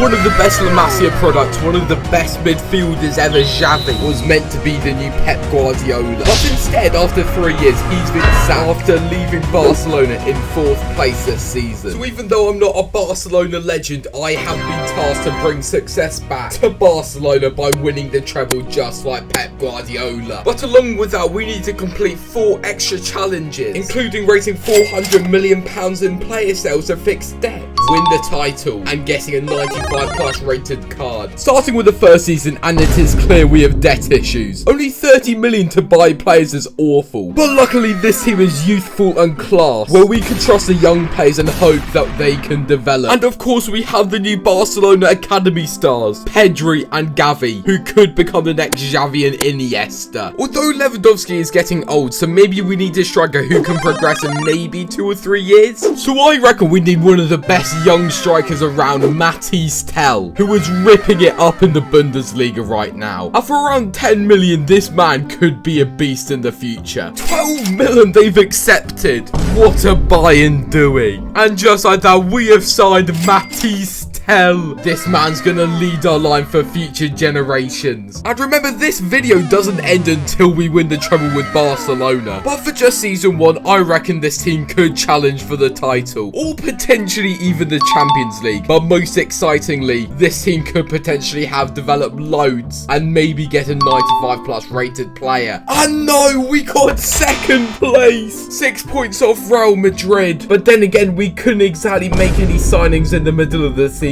One of the best La Masia products, one of the best midfielders ever, Xavi, was meant to be the new Pep Guardiola. But instead, after 3 years, he's been sacked after leaving Barcelona in 4th place this season. So even though I'm not a Barcelona legend, I have been tasked to bring success back to Barcelona by winning the treble just like Pep Guardiola. But along with that, we need to complete 4 extra challenges, including raising £400 million in player sales to fix debt, win the title, and getting a 95+ rated card. Starting with the first season, and it is clear we have debt issues. Only 30 million to buy players is awful. But luckily this team is youthful and class, where we can trust the young players and hope that they can develop. And of course we have the new Barcelona Academy stars, Pedri and Xavi, who could become the next Xavi and Iniesta. Although Lewandowski is getting old, so maybe we need a striker who can progress in maybe 2 or 3 years. So I reckon we need one of the best young strikers around, Mathys Tel, who is ripping it up in the Bundesliga right now. And for around 10 million, this man could be a beast in the future. 12 million they've accepted. What a buy-in doing. And just like that, we have signed Mathys Tel. This man's gonna lead our line for future generations. And remember, this video doesn't end until we win the treble with Barcelona. But for just season 1, I reckon this team could challenge for the title, or potentially even the Champions League. But most excitingly, this team could potentially have developed loads and maybe get a 95+ rated player. And no, we got 2nd place, 6 points off Real Madrid. But then again, we couldn't exactly make any signings in the middle of the season.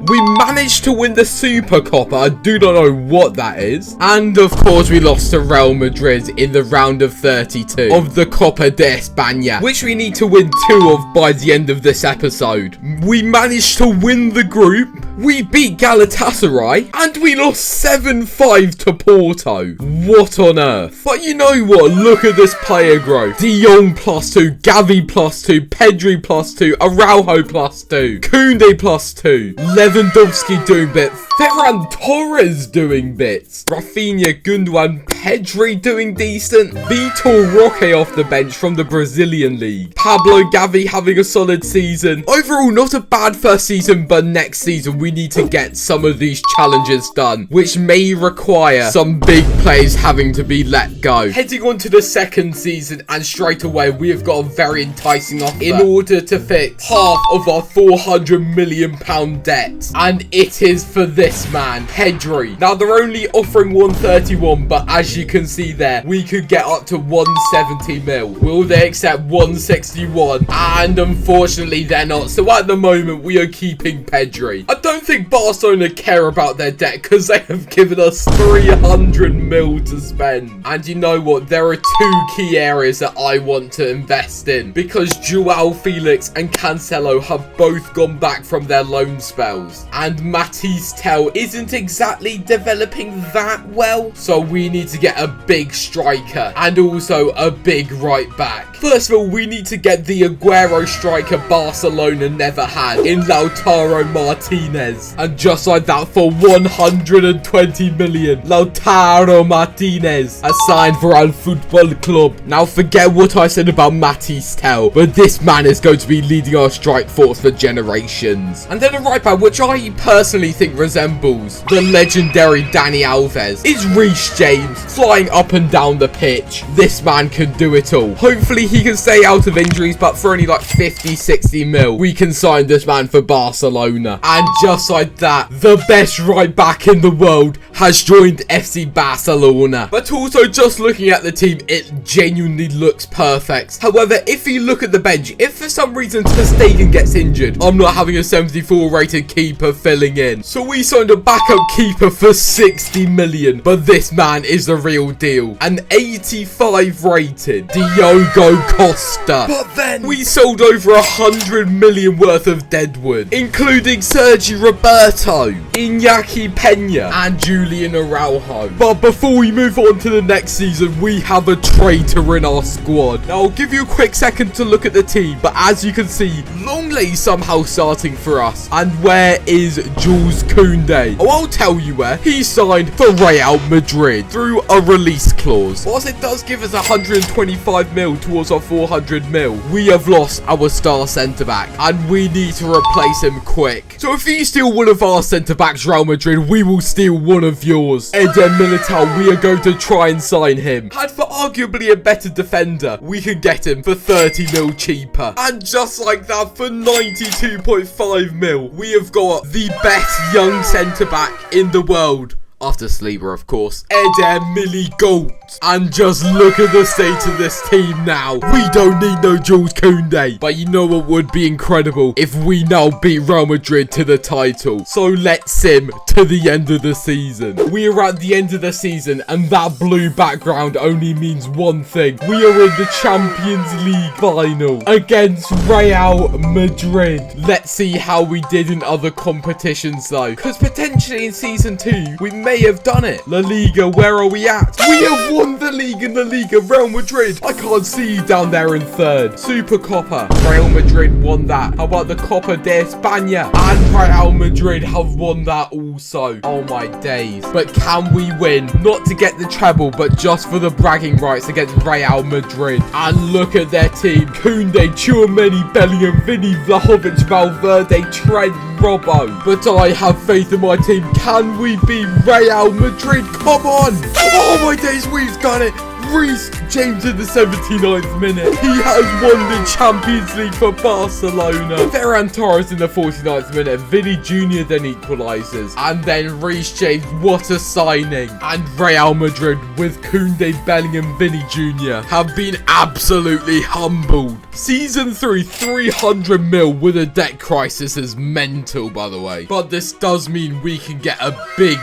We managed to win the Super Copa. I do not know what that is. And of course, we lost to Real Madrid in the round of 32 of the Copa de España, which we need to win 2 of by the end of this episode. We managed to win the group. We beat Galatasaray, and we lost 7-5 to Porto. What on earth? But you know what? Look at this player growth. De Jong +2, Xavi +2, Pedri +2, Araujo +2, Koundé +2, Lewandowski doing bits, Ferran Torres doing bits, Rafinha, Gundogan, Pedri doing decent, Vitor Roque off the bench from the Brazilian league, Pablo Gavi having a solid season. Overall, not a bad first season, but next season we need to get some of these challenges done, which may require some big players having to be let go. Heading on to the 2nd season, and straight away we have got a very enticing offer in order to fix half of our £400 million debt, and it is for this man, Pedri. Now they're only offering 131, but as you can see there, we could get up to 170 mil. Will they accept 161? And unfortunately they're not, so at the moment we are keeping Pedri. I don't think Barcelona care about their debt because they have given us 300 mil to spend. And you know what, there are 2 key areas that I want to invest in, because Joao Felix and Cancelo have both gone back from their loan spells, and Mathys Tel isn't exactly developing that well, so we need to get a big striker and also a big right back. First of all, we need to get the Aguero striker Barcelona never had in Lautaro Martinez, and just like that, for 120 million, Lautaro Martinez has signed for Al Football Club. Now forget what I said about Mathys Tel, but this man is going to be leading our strike force for generations. And then a right back, which I personally think resembles the legendary Dani Alves, is Reece James, flying up and down the pitch. This man can do it all. Hopefully he can stay out of injuries, but for only like 50-60 mil, we can sign this man for Barcelona. And just like that, the best right back in the world has joined FC Barcelona. But also, just looking at the team, it genuinely looks perfect. However, if you look at the bench, if for some reason Ter Stegen gets injured, I'm not having a 74 rated keeper filling in. So we signed a backup keeper for 60 million, but this man is the real deal. An 85 rated Diogo Costa. But then we sold over 100 million worth of deadwood, including Sergi Roberto, Iñaki Peña, and Julian Araujo. But before we move on to the next season, we have a traitor in our squad. Now I'll give you a quick second to look at the team, but as you can see, Longley's somehow starting for us. And where is Jules Koundé? Oh, I'll tell you where. He signed for Real Madrid through a release clause. Whilst it does give us 125 mil towards our 400 mil, we have lost our star centre back and we need to replace him quick. So if he's steal one of our centre-backs, Real Madrid, we will steal one of yours. Eder Militao, we are going to try and sign him. And for arguably a better defender, we can get him for 30 mil cheaper. And just like that, for 92.5 mil, we have got the best young centre-back in the world. After Sleeper, of course. Eder Militao. And just look at the state of this team now. We don't need no Jules Koundé. But you know what would be incredible? If we now beat Real Madrid to the title. So let's sim to the end of the season. We are at the end of the season, and that blue background only means one thing. We are in the Champions League final against Real Madrid. Let's see how we did in other competitions though. Because potentially in season 2, we may have done it. La Liga, where are we at? We have won the league in La Liga. Real Madrid, I can't see you down there in 3rd. Super Copa, Real Madrid won that. How about the Copa de España? And Real Madrid have won that also. Oh my days. But can we win? Not to get the treble, but just for the bragging rights against Real Madrid. And look at their team. Koundé, Tchouaméni, Bellingham, Vinny, Vlahovic, Valverde, Trent, Robbo. But I have faith in my team. Can we beat Real Madrid? Come on. Oh my days, we've done it. Reece James in the 79th minute. He has won the Champions League for Barcelona. Ferran Torres in the 49th minute. Vinny Jr. then equalises. And then Reece James, what a signing. And Real Madrid with Koundé, Bellingham, Vinny Jr. have been absolutely humbled. Season 3, 300 mil with a debt crisis is mental, by the way. But this does mean we can get a big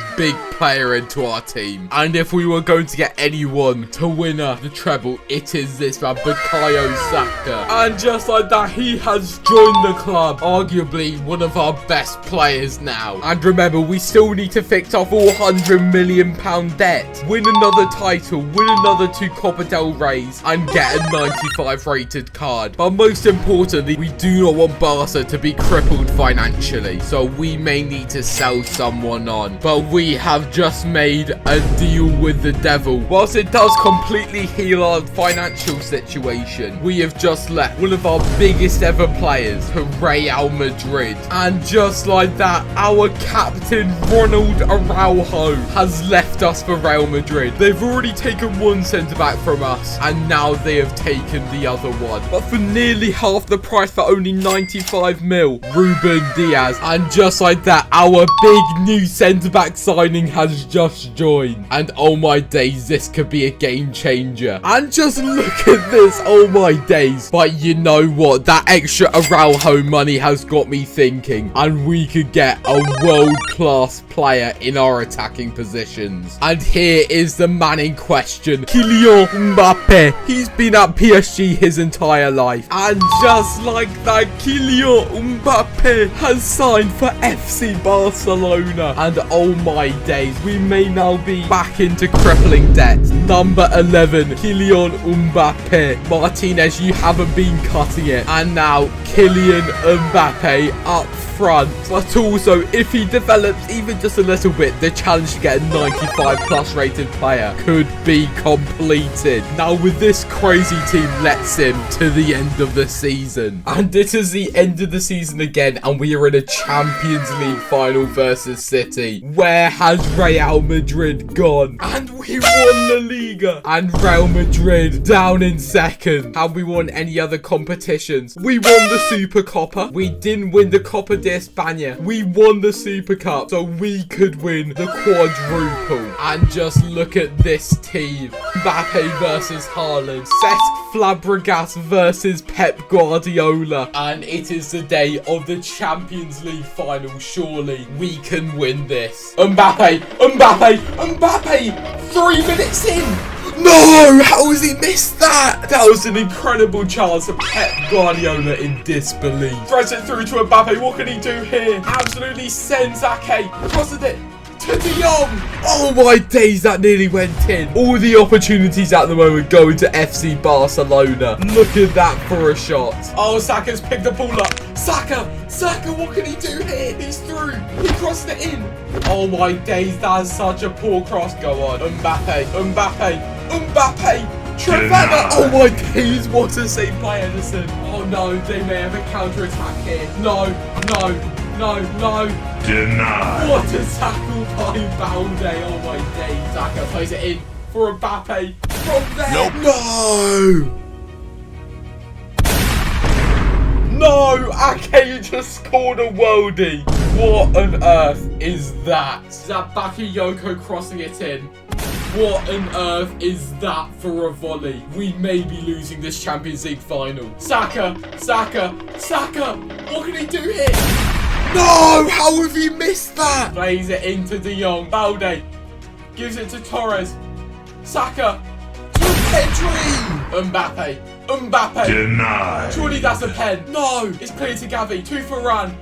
player into our team. And if we were going to get anyone to win the treble, it is this man, Bukayo Saka. And just like that, he has joined the club. Arguably one of our best players now. And remember, we still need to fix our £400 million debt. Win another title, win another 2 Copa del Reys, and get a 95 rated card. But most importantly, we do not want Barca to be crippled financially. So we may need to sell someone on. But we have just made a deal with the devil. Whilst it does completely heal our financial situation, we have just left one of our biggest ever players to Real Madrid. And just like that, our captain Ronald Araujo has left us for Real Madrid. They've already taken one centre-back from us, and now they have taken the other one. But for nearly half the price, for only 95 mil, Ruben Diaz. And just like that, our big new centre-back signing has just joined. And oh my days, this could be a game changer. And just look at this, oh my days. But you know what, that extra Araujo money has got me thinking, and we could get a world-class player in our attacking positions. And here is the man in question, Kylian Mbappe. He's been at PSG his entire life, and just like that, Kylian Mbappe has signed for FC Barcelona. And oh my days, we may now be back into crippling debt. Number 11, Kylian Mbappe. Martinez, you haven't been cutting it. And now Kylian Mbappe up front. But also, if he develops even just a little bit, the challenge to get a 95 plus rated player could be completed. Now with this crazy team, let's sim to the end of the season. And it is the end of the season again, and we are in a Champions League final versus City. Where has Real Madrid gone? And we won La Liga. And Real Madrid down in 2nd. Have we won any other competitions? We won the Super Copa. We didn't win the Copa de España. We won the Super Cup, so we could win the quadruple. And just look at this team. Mbappe versus Haaland. Cesc Fabregas versus Pep Guardiola. And it is the day of the Champions League final. Surely we can win this. Mbappe, Mbappe, Mbappe. 3 minutes in. No, how has he missed that? That was an incredible chance of Pep Guardiola in disbelief. Throws it through to Mbappe. What can he do here? Absolutely sends SACKED. Crosses it to De Jong. Oh my days, that nearly went in. All the opportunities at the moment going to FC Barcelona. Look at that for a shot. Oh, Saka's picked the ball up. Saka, what can he do here? He's through. He crossed it in. Oh my days, that is such a poor cross. Go on. Mbappe. Trevor. Oh my days, what a save by Edison. Oh no, they may have a counter-attack here. No. No, no. Denied. What a tackle by Balde. Oh my days. Saka plays it in for Mbappe. From there. Nope. No. No, Ake just scored a worldie. What on earth is that? Is that Bakayoko crossing it in? What on earth is that for a volley? We may be losing this Champions League final. Saka, Saka, Saka. What can he do here? No, how have you missed that? Plays it into De Jong. Balde gives it to Torres. Saka to Pedri. Mbappe. Mbappe. Denied. Surely that's a pen. No, it's clear to Xavi. To Varane.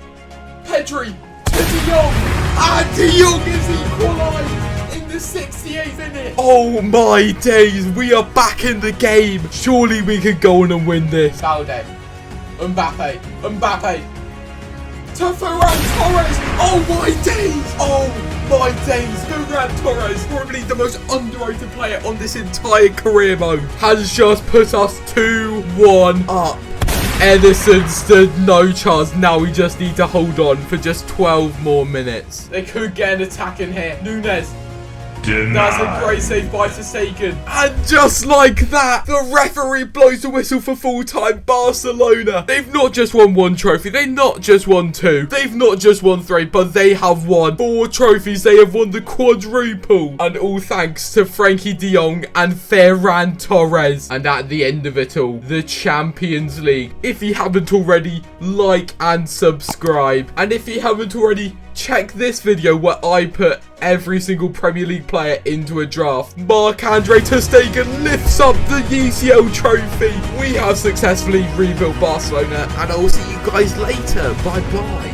Pedri to De Jong. And De Jong is equalised in the 68th minute. Oh my days, we are back in the game. Surely we could go on and win this. Balde. Mbappe. Mbappe. To Ferran Torres. Oh my days. Oh my days. Ferran Torres, probably the most underrated player on this entire career mode, has just put us 2-1 up. Edison stood no chance. Now we just need to hold on for just 12 more minutes. They could get an attack in here. Nunez. Denied. That's a great save by Sagan. And just like that, the referee blows the whistle for full-time Barcelona. They've not just won one trophy. They've not just won two. They've not just won three, but they have won 4 trophies. They have won the quadruple. And all thanks to Frankie de Jong and Ferran Torres. And at the end of it all, the Champions League. If you haven't already, like and subscribe. And if you haven't already, check this video where I put every single Premier League player into a draft. Marc-Andre ter Stegen lifts up the UCL trophy. We have successfully rebuilt Barcelona, and I will see you guys later. Bye bye.